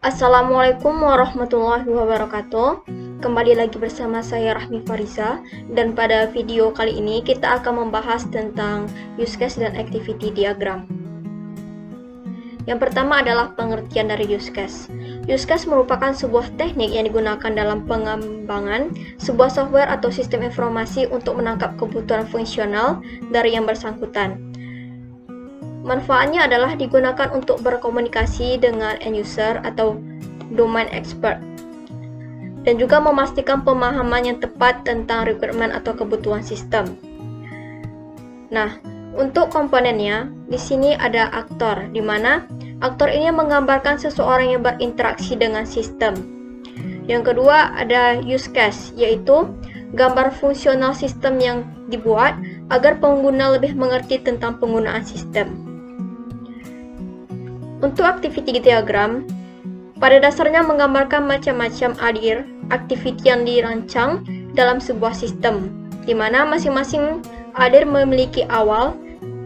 Assalamualaikum warahmatullahi wabarakatuh. Kembali lagi bersama saya Rahmi Fariza, dan pada video kali ini kita akan membahas tentang use case dan activity diagram. Yang pertama adalah pengertian dari use case. Use case merupakan sebuah teknik yang digunakan dalam pengembangan sebuah software atau sistem informasi untuk menangkap kebutuhan fungsional dari yang bersangkutan. Manfaatnya adalah digunakan untuk berkomunikasi dengan end user atau domain expert, dan juga memastikan pemahaman yang tepat tentang requirement atau kebutuhan sistem. Nah, untuk komponennya, di sini ada aktor, di mana aktor ini menggambarkan seseorang yang berinteraksi dengan sistem. Yang kedua ada use case, yaitu gambar fungsional sistem yang dibuat agar pengguna lebih mengerti tentang penggunaan sistem. Untuk activity diagram, pada dasarnya menggambarkan macam-macam activity yang dirancang dalam sebuah sistem, di mana masing-masing adir memiliki awal,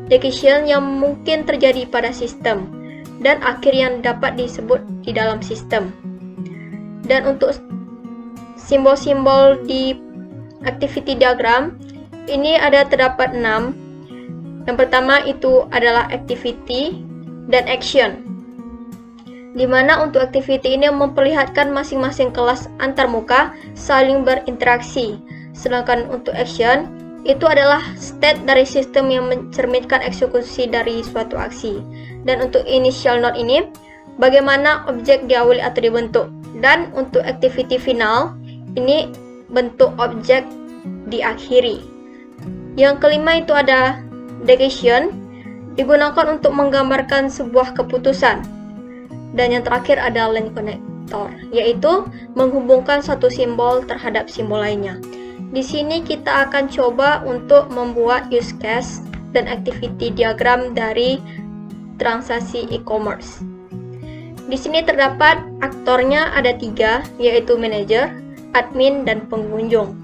decision yang mungkin terjadi pada sistem, dan akhir yang dapat disebut di dalam sistem. Dan untuk simbol-simbol di activity diagram, ini terdapat 6. Yang pertama itu adalah activity dan action, di mana untuk activity ini memperlihatkan masing-masing kelas antarmuka saling berinteraksi, sedangkan untuk action itu adalah state dari sistem yang mencerminkan eksekusi dari suatu aksi. Dan untuk initial node ini bagaimana objek diawali atau dibentuk, dan untuk activity final ini bentuk objek diakhiri. Yang kelima itu ada decision, digunakan untuk menggambarkan sebuah keputusan. Dan yang terakhir ada line connector, yaitu menghubungkan satu simbol terhadap simbol lainnya. Di sini kita akan coba untuk membuat use case dan activity diagram dari transaksi e-commerce. Di sini terdapat aktornya ada 3, yaitu manager, admin, dan pengunjung.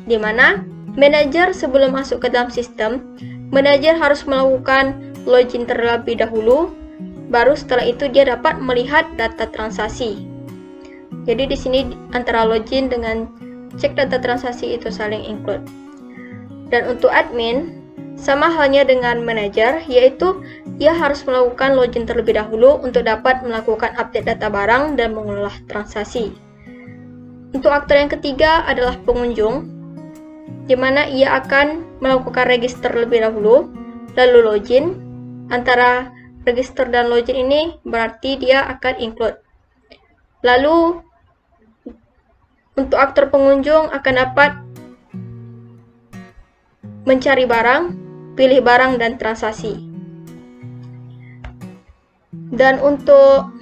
Di mana manager sebelum masuk ke dalam sistem, manager harus melakukan login terlebih dahulu, baru setelah itu dia dapat melihat data transaksi. Jadi di sini antara login dengan cek data transaksi itu saling include. Dan untuk admin sama halnya dengan manager, yaitu ia harus melakukan login terlebih dahulu untuk dapat melakukan update data barang dan mengolah transaksi. Untuk aktor yang ketiga adalah pengunjung, di mana ia akan melakukan register terlebih dahulu, lalu login. Antara register dan login ini berarti dia akan include. Lalu untuk aktor pengunjung akan dapat mencari barang, pilih barang, dan transaksi. Dan untuk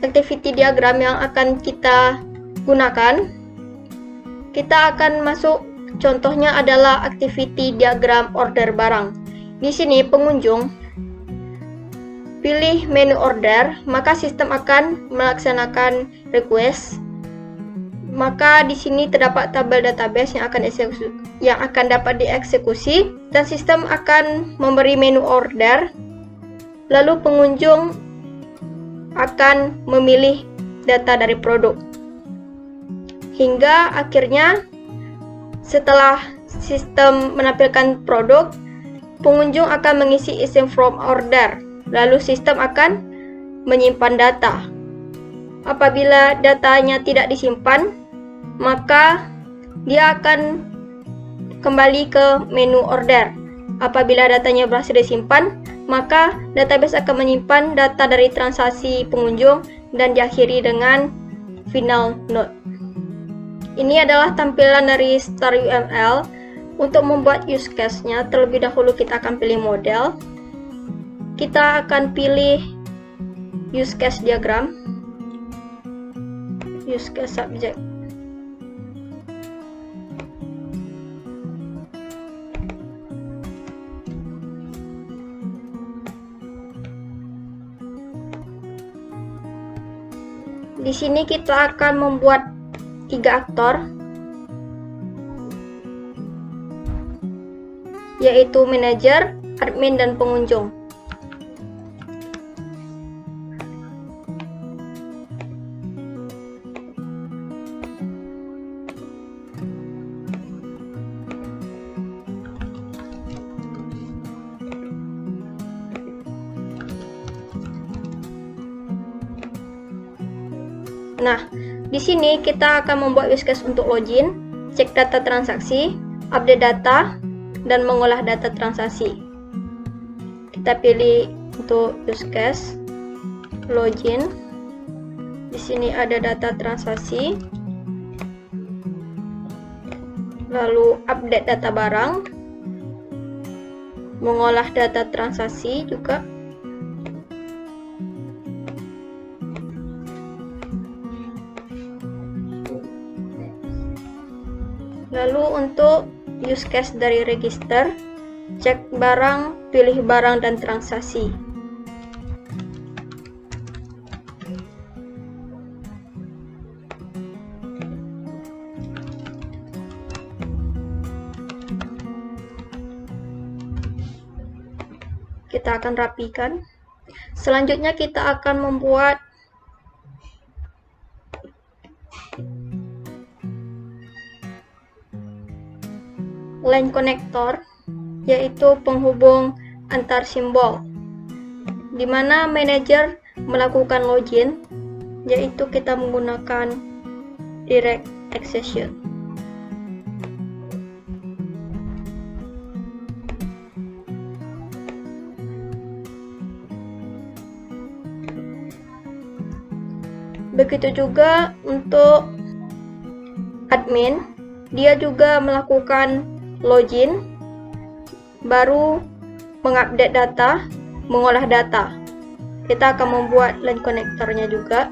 activity diagram yang akan kita gunakan, kita akan masuk. Contohnya adalah activity diagram order barang. Di sini pengunjung pilih menu order, maka sistem akan melaksanakan request. Maka di sini terdapat tabel database yang akan dapat dieksekusi, dan sistem akan memberi menu order. Lalu pengunjung akan memilih data dari produk. Hingga akhirnya setelah sistem menampilkan produk, pengunjung akan mengisi item from order, lalu sistem akan menyimpan data. Apabila datanya tidak disimpan, maka dia akan kembali ke menu order. Apabila datanya berhasil disimpan, maka database akan menyimpan data dari transaksi pengunjung dan diakhiri dengan final node. Ini adalah tampilan dari Star UML. Untuk membuat use case-nya, terlebih dahulu kita akan pilih model. Kita akan pilih use case diagram, use case subject. Di sini kita akan membuat 3 aktor, yaitu manajer, admin, dan pengunjung. Nah, di sini kita akan membuat use case untuk login, cek data transaksi, update data, dan mengolah data transaksi. Kita pilih untuk use case login. Di sini ada data transaksi, lalu update data barang, mengolah data transaksi juga. Lalu untuk use case dari register, cek barang, pilih barang dan transaksi. Kita akan rapikan. Selanjutnya kita akan membuat line connector, yaitu penghubung antar simbol, di mana manajer melakukan login, yaitu kita menggunakan direct accession. Begitu juga untuk admin, dia juga melakukan login, baru mengupdate data, mengolah data. Kita akan membuat line connectornya juga.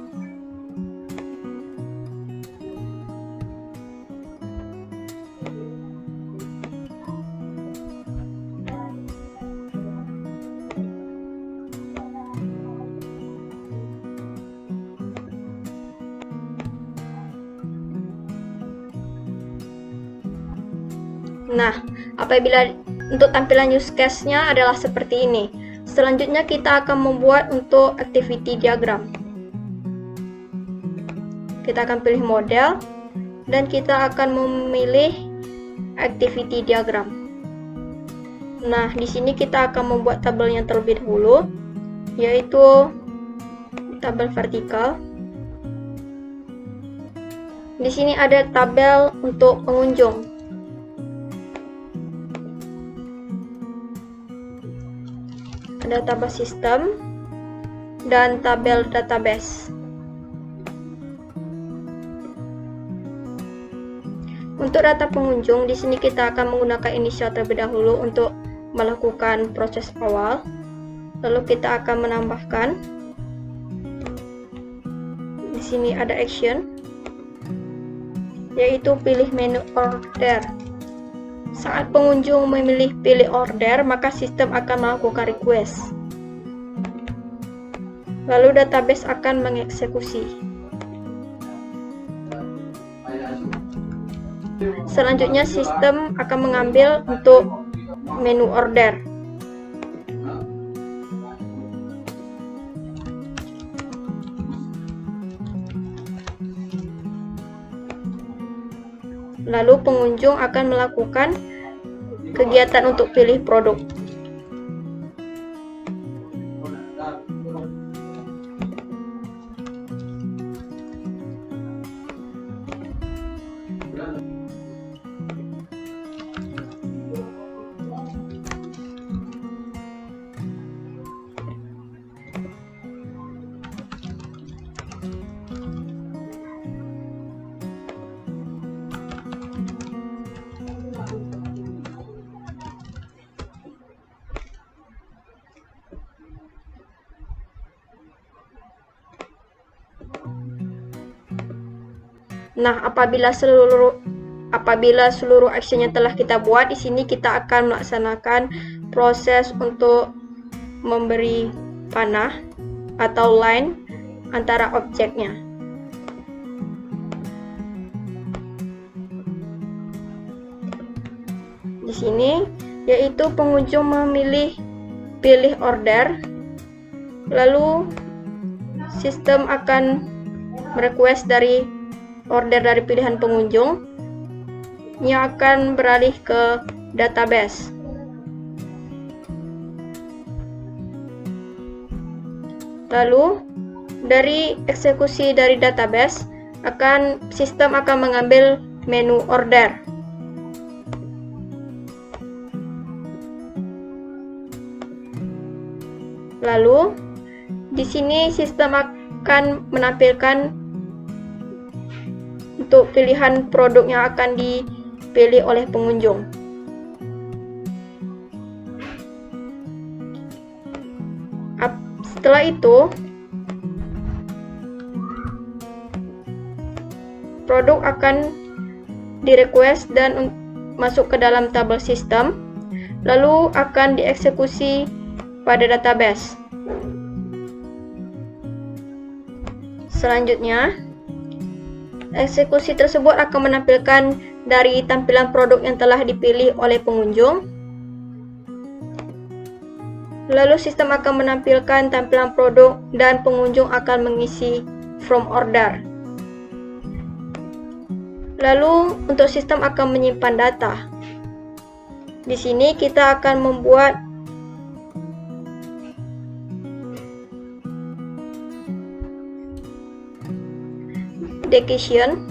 Nah, apabila untuk tampilan use case-nya adalah seperti ini. Selanjutnya kita akan membuat untuk activity diagram. Kita akan pilih model dan kita akan memilih activity diagram. Nah, di sini kita akan membuat tabelnya terlebih dahulu, yaitu tabel vertikal. Di sini ada tabel untuk pengunjung. Ada tabel sistem dan tabel database. Untuk data pengunjung, di sini kita akan menggunakan initial terlebih dahulu untuk melakukan proses awal. Lalu kita akan menambahkan. Di sini ada action, yaitu pilih menu order. Saat pengunjung memilih pilih order, maka sistem akan melakukan request. Lalu database akan mengeksekusi. Selanjutnya sistem akan mengambil untuk menu order. Lalu pengunjung akan melakukan kegiatan untuk pilih produk. Nah, apabila seluruh actionnya telah kita buat, di sini kita akan melaksanakan proses untuk memberi panah atau line antara objeknya. Di sini, yaitu pengunjung memilih pilih order, lalu sistem akan merequest dari order dari pilihan pengunjung yang akan beralih ke database. Lalu Dari eksekusi dari database, sistem akan mengambil menu order. Lalu, di sini sistem akan menampilkan untuk pilihan produk yang akan dipilih oleh pengunjung. Setelah itu, produk akan di-request dan masuk ke dalam tabel sistem, lalu akan dieksekusi pada database. Selanjutnya, eksekusi tersebut akan menampilkan dari tampilan produk yang telah dipilih oleh pengunjung. Lalu sistem akan menampilkan tampilan produk dan pengunjung akan mengisi from order. Lalu untuk sistem akan menyimpan data. Di sini kita akan membuat decision,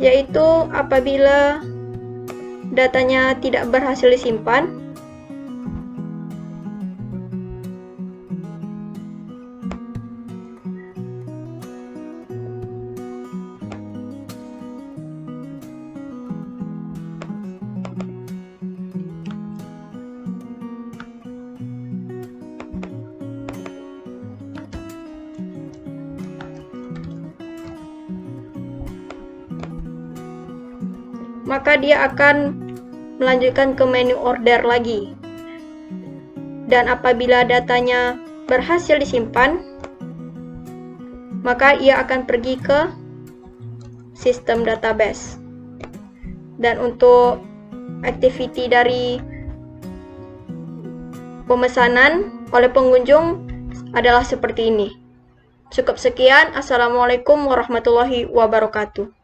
yaitu apabila datanya tidak berhasil disimpan, maka dia akan melanjutkan ke menu order lagi. Dan apabila datanya berhasil disimpan, maka ia akan pergi ke sistem database. Dan untuk activity dari pemesanan oleh pengunjung adalah seperti ini. Cukup sekian. Assalamualaikum warahmatullahi wabarakatuh.